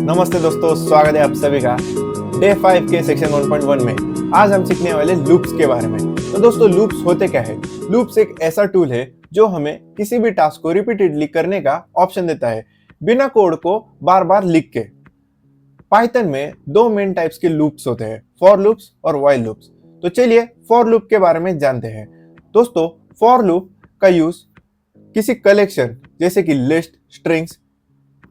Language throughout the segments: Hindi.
नमस्ते दोस्तों, स्वागत है आप सभी का डे 5 के सेक्शन 1.1 में। आज हम सीखने वाले लूप्स के बारे में। तो दोस्तों, लूप्स होते क्या है? लूप्स एक ऐसा टूल है जो हमें किसी भी टास्क को रिपीटेडली करने का ऑप्शन देता है, बिना कोड को बार बार लिख के। पाइथन में दो मेन टाइप्स के लूप्स होते हैं, फॉर लूप्स और व्हाइल लूप्स। तो चलिए फॉर लूप के बारे में जानते हैं। दोस्तों, फॉर लूप का यूज किसी कलेक्शन जैसे कि लिस्ट, स्ट्रिंग्स,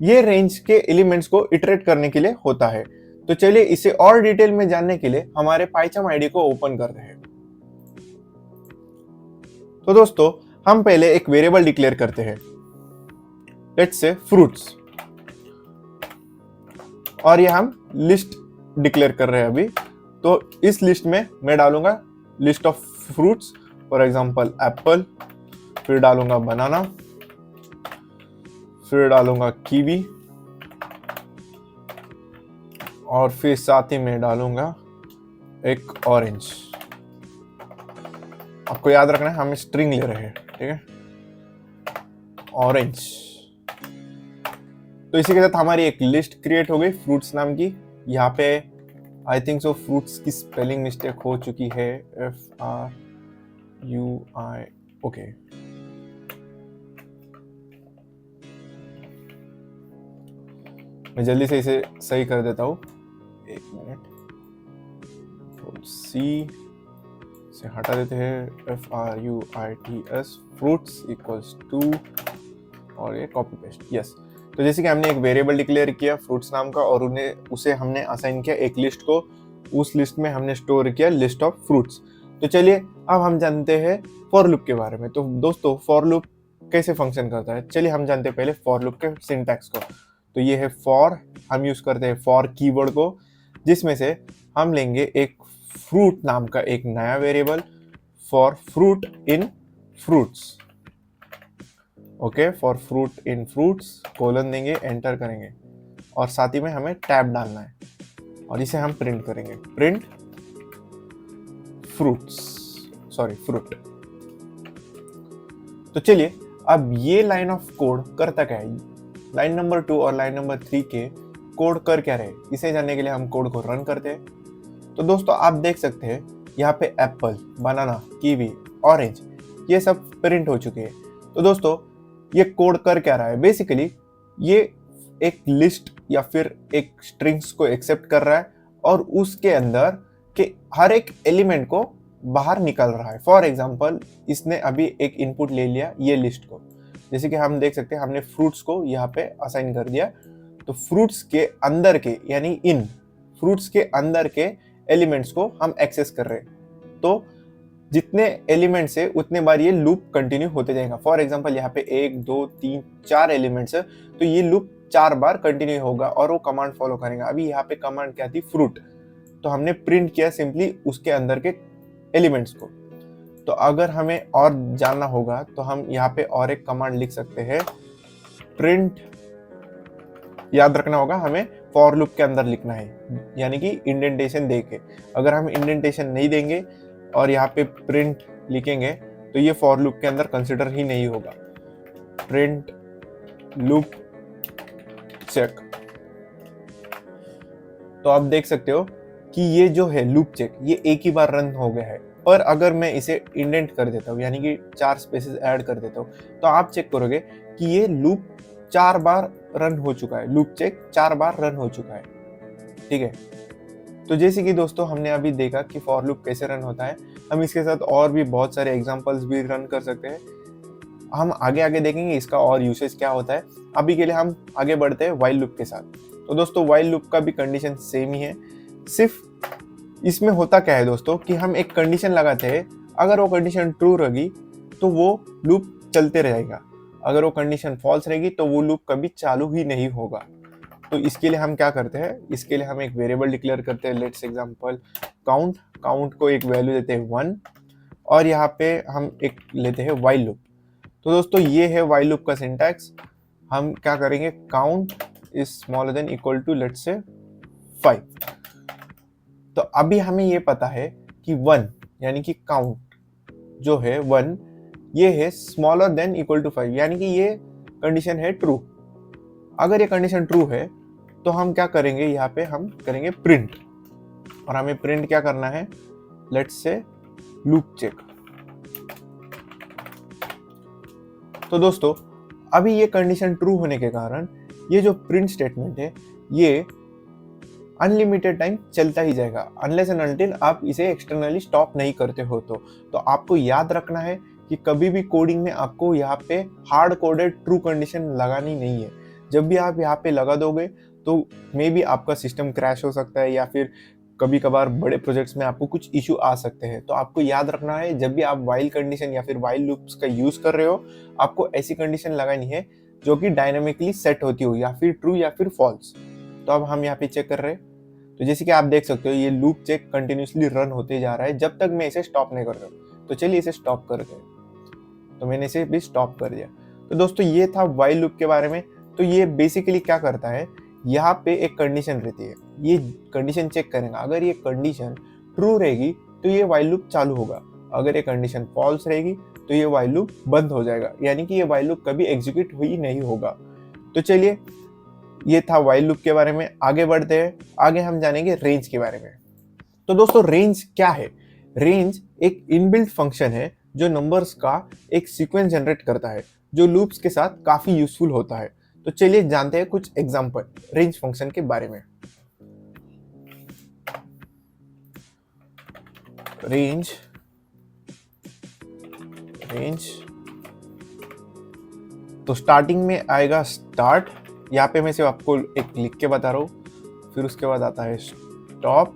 ये रेंज के एलिमेंट्स को इटरेट करने के लिए होता है। तो चलिए इसे और डिटेल में जानने के लिए हमारे पाइथन आईडी को ओपन करते हैं। तो दोस्तों, हम पहले एक वेरिएबल डिक्लेयर करते हैं, लेट्स से फ्रूट्स, और ये हम लिस्ट डिक्लेयर कर रहे हैं अभी। तो इस लिस्ट में मैं डालूंगा list of fruits, for example Apple, फिर डालूंगा बनाना, फिर डालूंगा कीवी, और फिर साथ ही में डालूंगा एक ऑरेंज। आपको याद रखना है हम स्ट्रिंग ले रहे हैं, ठीक है, ऑरेंज। तो इसी के साथ हमारी एक लिस्ट क्रिएट हो गई फ्रूट्स नाम की। यहाँ पे आई थिंक सो फ्रूट्स की स्पेलिंग मिस्टेक हो चुकी है, FRUI, ओके। मैं जल्दी से इसे सही कर देता हूँ, एक मिनट। सी से हटा देते हैं, FRUITS, फ्रूट्स इक्वल्स टू, और ये कॉपी पेस्ट, यस। तो जैसे कि हमने एक वेरिएबल डिक्लेयर किया फ्रूट्स नाम का, और उसे हमने असाइन किया एक लिस्ट को। उस लिस्ट में हमने स्टोर किया लिस्ट ऑफ फ्रूट्स। तो चलिए अब हम जानते हैं फॉर लूप के बारे में। तो दोस्तों, फॉर लूप कैसे फंक्शन करता है, चलिए हम जानते हैं पहले फॉर लूप के सिंटैक्स को। तो ये है फॉर, हम यूज करते हैं फॉर कीवर्ड को, जिसमें से हम लेंगे एक फ्रूट नाम का एक नया variable, for fruit in fruits, okay, for fruit in fruits, colon देंगे, एंटर करेंगे, और साथ ही में हमें टैब डालना है, और इसे हम प्रिंट करेंगे, प्रिंट फ्रूट्स, सॉरी फ्रूट। तो चलिए अब ये लाइन ऑफ कोड करता क्या है, लाइन नंबर 2 और लाइन नंबर 3 के कोड कर क्या रहे, इसे जानने के लिए हम कोड को रन करते हैं। तो दोस्तों, आप देख सकते हैं यहाँ पे एप्पल, बनाना, कीवी, ऑरेंज, ये सब प्रिंट हो चुके हैं। तो दोस्तों, ये कोड कर क्या रहा है, बेसिकली ये एक लिस्ट या फिर एक स्ट्रिंग्स को एक्सेप्ट कर रहा है, और उसके अंदर के हर एक एलिमेंट को बाहर निकाल रहा है। फॉर एग्जाम्पल, इसने अभी एक इनपुट ले लिया ये लिस्ट को, जैसे कि हम देख सकते हैं हमने फ्रूट्स को यहाँ पे असाइन कर दिया। तो फ्रूट्स के अंदर के, यानी इन फ्रूट्स के अंदर के एलिमेंट्स को हम एक्सेस कर रहे हैं। तो जितने एलिमेंट्स है उतने बार ये लूप कंटिन्यू होते जाएगा। फॉर एग्जांपल, यहाँ पे 1 2 3 4 एलिमेंट्स है, तो ये लूप 4 बार कंटिन्यू होगा और वो कमांड फॉलो करेगा। अभी यहाँ पे कमांड क्या थी, फ्रूट, तो हमने प्रिंट किया सिंपली उसके अंदर के एलिमेंट्स को। तो अगर हमें और जानना होगा तो हम यहाँ पे और एक कमांड लिख सकते हैं, प्रिंट, याद रखना होगा हमें फॉर लूप के अंदर लिखना है, यानी कि इंडेंटेशन देके। अगर हम इंडेंटेशन नहीं देंगे और यहाँ पे प्रिंट लिखेंगे तो ये फॉर लूप के अंदर कंसिडर ही नहीं होगा। प्रिंट लूप चेक, तो आप देख सकते हो कि ये जो है लूप चेक, ये एक ही बार रन हो गया है। पर अगर मैं इसे इंडेंट कर देता हूँ, यानी कि 4 स्पेसेस ऐड कर देता हूँ, तो आप चेक करोगे कि ये लूप 4 बार रन हो चुका है, लूप चेक 4 बार रन हो चुका है, ठीक है। तो जैसे कि दोस्तों हमने अभी देखा कि फॉर लूप कैसे रन होता है, हम इसके साथ और भी बहुत सारे एग्जांपल्स भी रन कर सकते हैं। हम आगे आगे देखेंगे इसका और यूसेज क्या होता है। अभी के लिए हम आगे बढ़ते हैं व्हाइल लूप के साथ। तो दोस्तों, व्हाइल लूप का भी कंडीशन सेम ही है, सिर्फ इसमें होता क्या है दोस्तों कि हम एक कंडीशन लगाते हैं, अगर वो कंडीशन ट्रू रहेगी तो वो लूप चलते रहेगा, अगर वो कंडीशन फॉल्स रहेगी तो वो लूप कभी चालू ही नहीं होगा। तो इसके लिए हम क्या करते हैं, इसके लिए हम एक वेरिएबल डिक्लेयर करते हैं, लेट्स एग्जांपल काउंट, काउंट को एक वैल्यू देते हैं 1, और यहाँ पे हम एक लेते हैं व्हाइल लूप। तो दोस्तों, ये है व्हाइल लूप का सिंटैक्स। हम क्या करेंगे, count is smaller than equal to let's say 5। तो अभी हमें ये पता है कि 1 यानी कि काउंट जो है 1, ये है स्मॉलर देन इक्वल टू 5, यानी कि ये कंडीशन है ट्रू। अगर ये कंडीशन ट्रू है तो हम क्या करेंगे, यहाँ पे हम करेंगे प्रिंट, और हमें प्रिंट क्या करना है, लेट्स से लूप चेक। तो दोस्तों अभी ये कंडीशन ट्रू होने के कारण ये जो प्रिंट स्टेटमेंट है ये अनलिमिटेड टाइम चलता ही जाएगा, अनलेस एंड अनटिल आप इसे एक्सटर्नली स्टॉप नहीं करते हो। तो आपको याद रखना है कि कभी भी कोडिंग में आपको यहाँ पे हार्ड कोडेड ट्रू कंडीशन लगानी नहीं है। जब भी आप यहाँ पे लगा दोगे तो मे बी आपका सिस्टम क्रैश हो सकता है, या फिर कभी कभार बड़े प्रोजेक्ट्स में आपको कुछ इशू आ सकते हैं। तो आपको याद रखना है जब भी आप वाइल कंडीशन या फिर वाइल लूप्स का यूज कर रहे हो, आपको ऐसी कंडीशन लगानी है जो कि डायनामिकली सेट होती हो, या फिर ट्रू या फिर फॉल्स। तो अब हम यहाँ पे चेक कर रहे हैं, तो जैसे कि आप देख सकते हो ये लूप चेक कंटिन्यूसली रन होते जा रहा है जब तक मैं इसे स्टॉप नहीं कर रहा। तो चलिए इसे स्टॉप करते हैं। तो मैंने इसे भी स्टॉप कर दिया। तो दोस्तों ये था वाइल लूप के बारे में। तो ये बेसिकली क्या करता है, यहाँ पे एक कंडीशन रहती है, ये कंडीशन चेक करेगा। अगर ये कंडीशन ट्रू रहेगी तो ये वाइल लूप चालू होगा, अगर ये कंडीशन फॉल्स रहेगी तो ये वाइल लूप बंद हो जाएगा, यानी कि ये वाइल लूप कभी एग्जीक्यूट ही नहीं होगा। तो चलिए ये था वाइल लूप के बारे में। आगे बढ़ते हैं, आगे हम जानेंगे रेंज के बारे में। तो दोस्तों रेंज क्या है? रेंज एक इनबिल्ट फंक्शन है जो नंबर्स का एक सीक्वेंस जनरेट करता है, जो लूप्स के साथ काफी यूजफुल होता है। तो चलिए जानते हैं कुछ एग्जांपल रेंज फंक्शन के बारे में। रेंज तो स्टार्टिंग में आएगा स्टार्ट, यहाँ पे मैं सिर्फ आपको एक लिख के बता रहा हूँ। फिर उसके बाद आता है स्टॉप,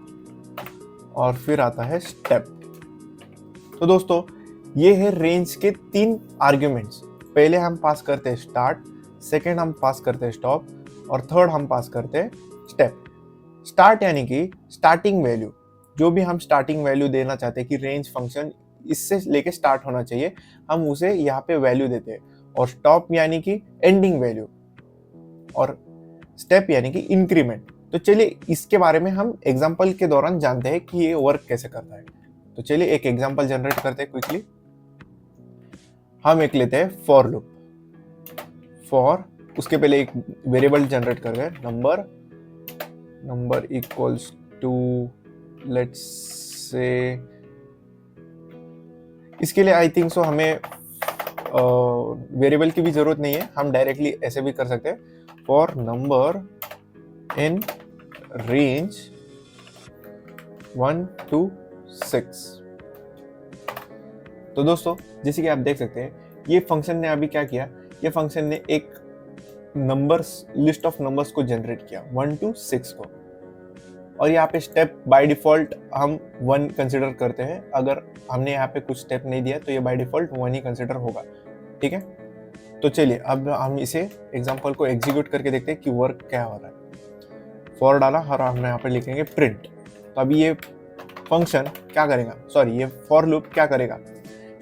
और फिर आता है स्टेप। तो दोस्तों ये है रेंज के 3 आर्ग्यूमेंट्स। पहले हम पास करते हैं स्टार्ट, सेकेंड हम पास करते हैं स्टॉप, और थर्ड हम पास करते हैं स्टेप। स्टार्ट यानी कि स्टार्टिंग वैल्यू, जो भी हम स्टार्टिंग वैल्यू देना चाहते हैं कि रेंज फंक्शन इससे लेके स्टार्ट होना चाहिए, हम उसे यहाँ पे वैल्यू देते हैं। और स्टॉप यानी कि एंडिंग वैल्यू, और स्टेप यानी कि इंक्रीमेंट। तो चलिए इसके बारे में हम एग्जांपल के दौरान जानते हैं कि ये वर्क कैसे करता है। तो चलिए एक एग्जांपल जनरेट करते हैं क्विकली। हम एक लेते हैं फॉर लूप। फॉर, उसके पहले एक वेरिएबल जनरेट कर गए, नंबर इक्वल्स टू, लेट्स से, इसके लिए आई थिंक सो हमें वेरिएबल की भी जरूरत नहीं है, हम डायरेक्टली ऐसे भी कर सकते हैं। For number in range 1 to 6। तो दोस्तों जैसे कि आप देख सकते हैं ये फंक्शन ने अभी क्या किया, ये फंक्शन ने एक नंबर्स, लिस्ट ऑफ नंबर्स को जनरेट किया 1 to 6 को। और यहाँ पे स्टेप बाय डिफॉल्ट हम 1 कंसिडर करते हैं, अगर हमने यहाँ पे कुछ स्टेप नहीं दिया तो ये बाय डिफॉल्ट 1 ही कंसिडर होगा, ठीक है। तो चलिए अब हम इसे एग्जांपल को एग्जीक्यूट करके देखते हैं कि वर्क क्या हो रहा है। फॉर डाला और हम यहाँ पे लिखेंगे प्रिंट। तो अभी ये फंक्शन क्या करेगा, सॉरी ये फॉर लूप क्या करेगा,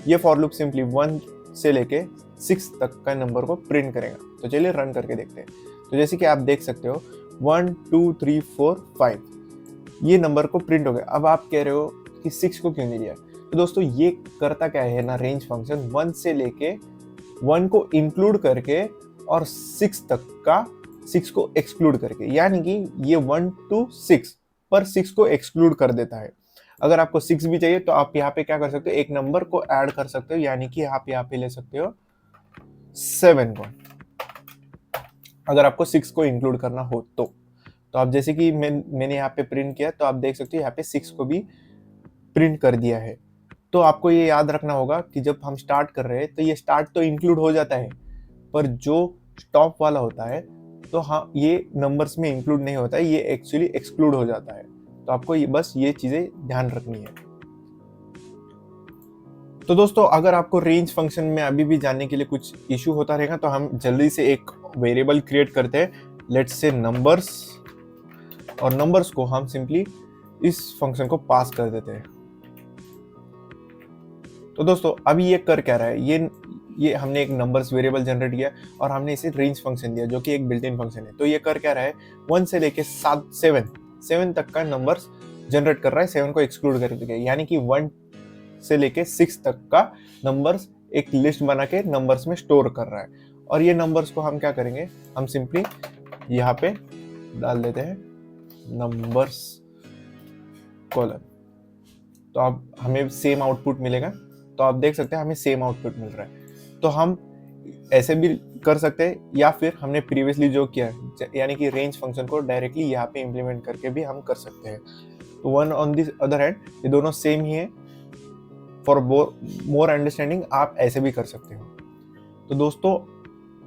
ये फॉर लूप सिंपली 1 से लेके 6 तक का नंबर को प्रिंट करेगा। तो चलिए रन करके देखते हैं। तो जैसे कि आप देख सकते हो 1 2 3 4 5 ये नंबर को प्रिंट हो गया। अब आप कह रहे हो कि 6 को क्यों नहीं दिया। तो दोस्तों ये करता क्या है ना, रेंज फंक्शन 1 से लेके 1 को इंक्लूड करके और 6 तक का 6 को एक्सक्लूड करके, यानी कि ये 1 to 6 पर 6 को एक्सक्लूड कर देता है। अगर आपको 6 भी चाहिए तो आप यहाँ पे क्या कर सकते हो, एक नंबर को ऐड कर सकते हो, यानी कि आप यहाँ पे ले सकते हो 7 को, अगर आपको 6 को इंक्लूड करना हो तो। आप जैसे कि मैंने यहाँ पे प्रिंट किया, तो आप देख सकते हो यहाँ पे 6 को भी प्रिंट कर दिया है। तो आपको ये याद रखना होगा कि जब हम स्टार्ट कर रहे हैं तो ये स्टार्ट तो इंक्लूड हो जाता है, पर जो स्टॉप वाला होता है तो हाँ ये नंबर्स में इंक्लूड नहीं होता है, ये एक्चुअली एक्सक्लूड हो जाता है। तो आपको बस ये चीजें ध्यान रखनी है। तो दोस्तों अगर आपको रेंज फंक्शन में अभी भी जानने के लिए कुछ इशू होता रहेगा तो हम जल्दी से एक वेरिएबल क्रिएट करते हैं, लेट्स से नंबर्स, और नंबर्स को हम सिंपली इस फंक्शन को पास कर देते हैं। तो दोस्तों अभी ये कर क्या रहा है, ये हमने एक नंबर्स वेरिएबल जनरेट किया और हमने इसे रेंज फंक्शन दिया जो कि एक बिल्ट इन फंक्शन है। तो ये कर क्या रहा है, 1 से लेके 7 तक का नंबर्स जनरेट कर रहा है, 7 को एक्सक्लूड करके, यानी कि 1 से लेके 6 तक का नंबर्स एक लिस्ट बना के नंबर्स में स्टोर कर रहा है। और ये नंबर्स को हम क्या करेंगे, हम सिंपली यहाँ पे डाल देते हैं नंबर्स कॉलन, तो अब हमें सेम आउटपुट मिलेगा। तो आप देख सकते हैं हमें सेम आउटपुट मिल रहा है। तो हम ऐसे भी कर सकते हैं, या फिर हमने प्रीवियसली जो किया यानी कि रेंज फंक्शन को डायरेक्टली यहाँ पे इम्प्लीमेंट करके भी हम कर सकते हैं। तो one on this other hand ये दोनों सेम ही है। फॉर मोर अंडरस्टैंडिंग आप ऐसे भी कर सकते हो। तो दोस्तों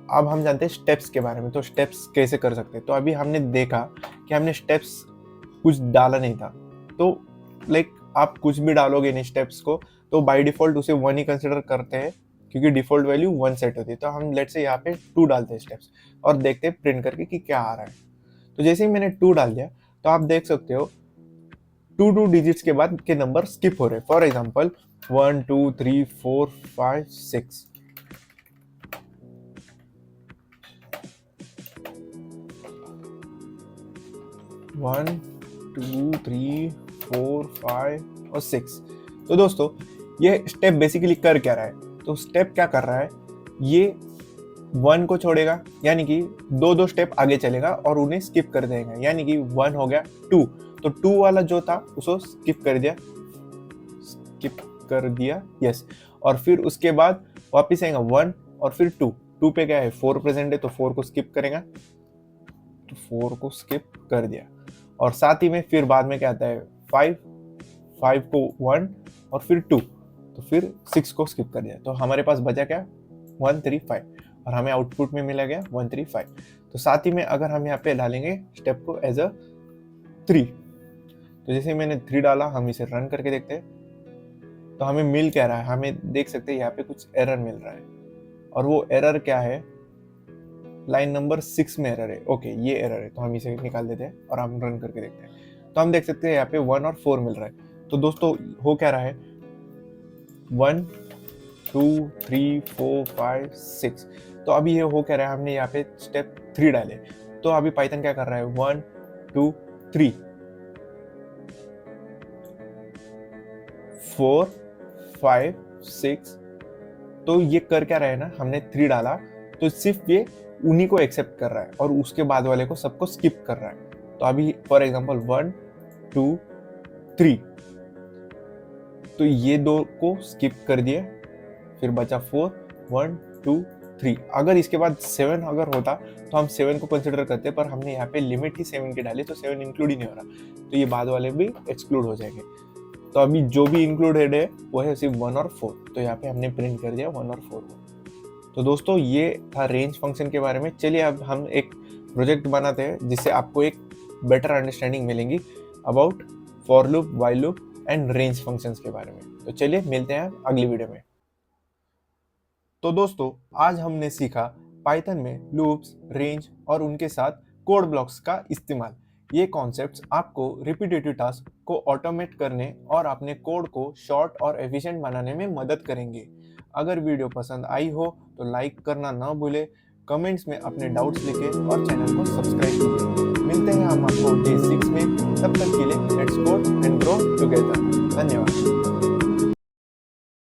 अब हम जानते हैं स्टेप्स के बारे में। तो स्टेप्स कैसे कर सकते हैं? तो अभी हमने देखा कि हमने स्टेप्स कुछ डाला नहीं था, तो लाइक आप कुछ भी डालोगे इन स्टेप्स को तो बाय डिफॉल्ट उसे 1 ही कंसिडर करते हैं, क्योंकि डिफॉल्ट वैल्यू 1 सेट होती है। तो हम लेट्स से यहाँ पे 2 डालते हैं स्टेप्स और देखते हैं प्रिंट करके कि क्या आ रहा है। तो जैसे ही मैंने 2 डाल दिया तो आप देख सकते हो 2 डिजिट्स के बाद के नंबर स्किप हो रहे हैं। For example 1 2 3 4 5 6। वन 2 3 4 5 और 6। तो दोस्तों ये स्टेप बेसिकली कर क्या रहा है? तो स्टेप क्या कर रहा है, ये 1 को छोड़ेगा यानी कि 2 स्टेप आगे चलेगा और उन्हें स्किप कर देगा, यानी कि 1 हो गया 2, तो 2 वाला जो था उसको स्किप कर दिया यस। और फिर उसके बाद वापस आएगा 1 और फिर 2 पे क्या है 4 प्रेजेंट है तो 4 को स्किप करेगा, तो 4 को स्किप कर दिया। और साथ ही में फिर बाद में क्या आता है 5 को 1 और फिर 2, तो फिर 6 को स्किप कर दिया। तो हमारे पास बचा क्या 1 3 5 और हमें आउटपुट में मिला गया 1 3 5। तो साथ ही में अगर हम यहाँ पे डालेंगे स्टेप को एज अ 3, तो जैसे मैंने 3 डाला हम इसे रन करके देखते हैं तो हमें मिल क्या रहा है, हमें देख सकते हैं यहाँ पे कुछ एरर मिल रहा है। और वो एरर क्या है, लाइन नंबर 6 में एरर है। ओके ये एरर है तो हम इसे निकाल देते हैं और हम रन करके देखते हैं। तो हम देख सकते हैं यहाँ पे 1 और 4 मिल रहा है। तो दोस्तों हो क्या रहा है 1 2 3 4 5 6। तो अभी ये हो क्या रहा है, हमने यहाँ पे स्टेप 3 डाले, तो अभी पाइथन क्या कर रहा है 1 2 3 4 5 6। तो ये कर क्या रहा है ना, हमने 3 डाला तो सिर्फ ये उन्हीं को एक्सेप्ट कर रहा है और उसके बाद वाले को सबको स्किप कर रहा है। तो अभी फॉर एग्जांपल 1 2 3, तो ये 2 को स्किप कर दिए, फिर बचा 4 1 2 3। अगर इसके बाद 7 अगर होता तो हम 7 को कंसिडर करते, पर हमने यहाँ पे लिमिट ही 7 की डाली तो 7 इंक्लूड ही नहीं हो रहा, तो ये बाद वाले भी एक्सक्लूड हो जाएंगे। तो अभी जो भी इंक्लूडेड है वो है सिर्फ 1 और 4, तो यहाँ पे हमने प्रिंट कर दिया 1 और 4 को। तो दोस्तों ये था रेंज फंक्शन के बारे में। चलिए अब हम एक प्रोजेक्ट बनाते हैं जिससे आपको एक बेटर अंडरस्टैंडिंग मिलेंगी about for loop, while loop and range functions के बारे में। तो चलिए मिलते हैं अगली वीडियो में। तो दोस्तों आज हमने सीखा पाइथन में लूप्स, रेंज और उनके साथ कोड ब्लॉक्स का इस्तेमाल। ये कॉन्सेप्ट्स आपको रिपीटेटिव टास्क को ऑटोमेट करने और अपने कोड को शॉर्ट और एफिशिएंट बनाने में मदद करेंगे। अगर वीडियो पसंद आई हो तो लाइक करना ना भूले, कमेंट्स में अपने डाउट्स लिखें और चैनल को सब्सक्राइब कीजिए। मिलते हैं हम आपको डे 6 में, तब तक के लिए let's code and grow together. धन्यवाद।